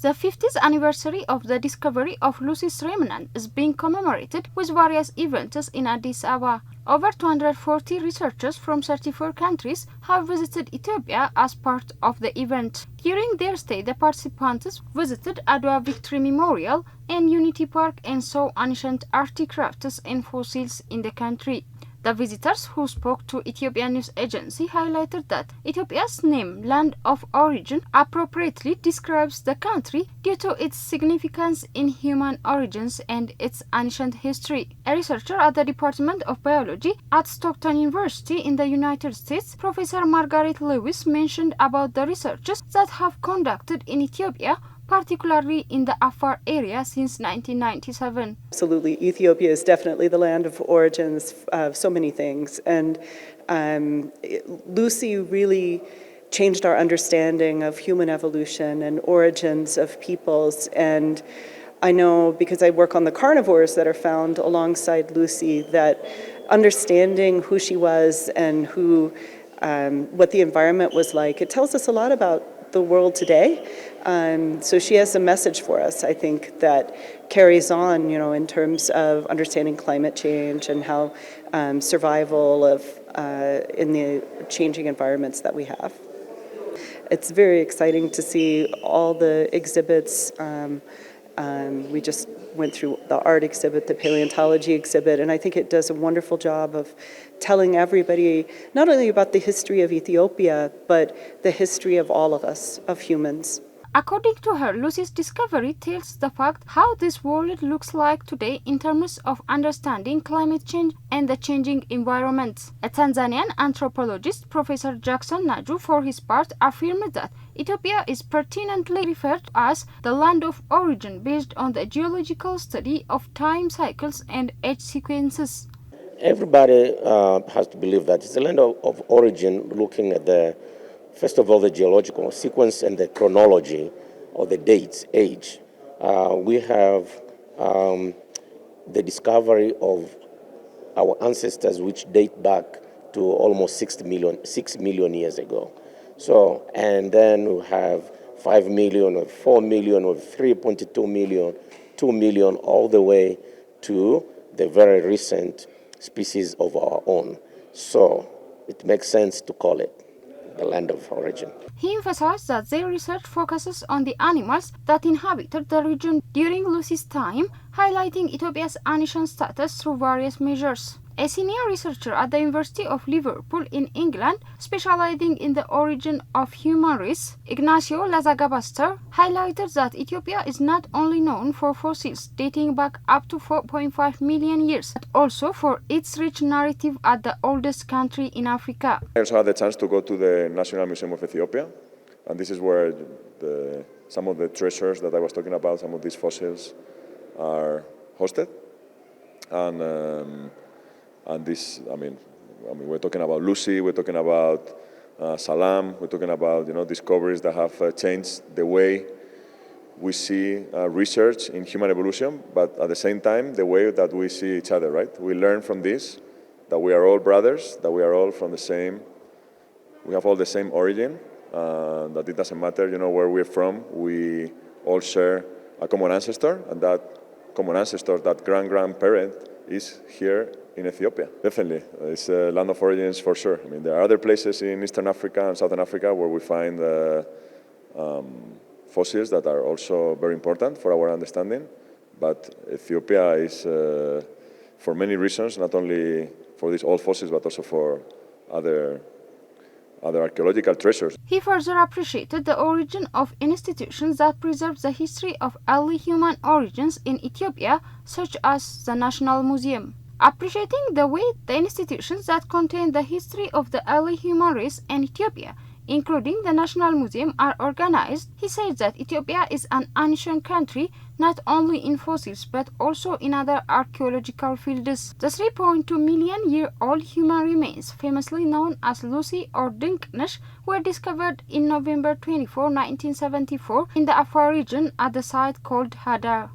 The 50th anniversary of the discovery of Lucy's remnant is being commemorated with various events in Addis Ababa. Over 240 researchers from 34 countries have visited Ethiopia as part of the event. During their stay, the participants visited Adwa Victory Memorial and Unity Park and saw ancient artifacts and fossils in the country. The visitors who spoke to Ethiopian news agency highlighted that Ethiopia's name, land of origin, appropriately describes the country due to its significance in human origins and its ancient history. A researcher at the Department of Biology at Stockton University in the United States, Professor Margaret Lewis, mentioned about the researches that have conducted in Ethiopia, particularly in the Afar area since 1997. Absolutely, Ethiopia is definitely the land of origins of so many things, and Lucy really changed our understanding of human evolution and origins of peoples. And I know, because I work on the carnivores that are found alongside Lucy, that understanding who she was and what the environment was like, it tells us a lot about the world today. So she has a message for us, I think, that carries on, in terms of understanding climate change and how survival in the changing environments that we have. It's very exciting to see all the exhibits. We just went through the art exhibit, the paleontology exhibit, and I think it does a wonderful job of telling everybody not only about the history of Ethiopia, but the history of all of us, of humans. According to her, Lucy's discovery tells the fact how this world looks like today in terms of understanding climate change and the changing environment. A Tanzanian anthropologist, Professor Jackson Naju, for his part, affirmed that Ethiopia is pertinently referred to as the land of origin based on the geological study of time cycles and age sequences. Everybody has to believe that it's the land of origin, looking at first of all, the geological sequence and the chronology of the dates, age. We have the discovery of our ancestors, which date back to almost 6 million years ago. So, and then we have 5 million, or 4 million, or 3.2 million, 2 million, all the way to the very recent species of our own. So it makes sense to call it the land of origin. He emphasized that their research focuses on the animals that inhabited the region during Lucy's time, highlighting Ethiopia's ancient status through various measures. A senior researcher at the University of Liverpool in England, specializing in the origin of human race, Ignacio Lazagabaster, highlighted that Ethiopia is not only known for fossils dating back up to 4.5 million years, but also for its rich narrative as the oldest country in Africa. I also had the chance to go to the National Museum of Ethiopia, and this is where some of the treasures that I was talking about, some of these fossils, are hosted. And this, I mean, we're talking about Lucy, we're talking about Salam, we're talking about discoveries that have changed the way we see research in human evolution, but at the same time, the way that we see each other, right? We learn from this that we are all brothers, that we are all from we have all the same origin, that it doesn't matter, where we're from. We all share a common ancestor, and that common ancestor, that grand-grandparent, is here in Ethiopia. Definitely, it's a land of origins for sure. I mean, there are other places in Eastern Africa and Southern Africa where we find fossils that are also very important for our understanding. But Ethiopia is, for many reasons, not only for these old fossils, but also for other archaeological treasures. He further appreciated the origin of institutions that preserve the history of early human origins in Ethiopia, such as the National Museum. Appreciating the way the institutions that contain the history of the early human race in Ethiopia, including the National Museum, are organized, he said that Ethiopia is an ancient country not only in fossils but also in other archaeological fields. The 3.2 million year old human remains, famously known as Lucy or Dinknesh, were discovered in November 24, 1974 in the Afar region at the site called Hadar.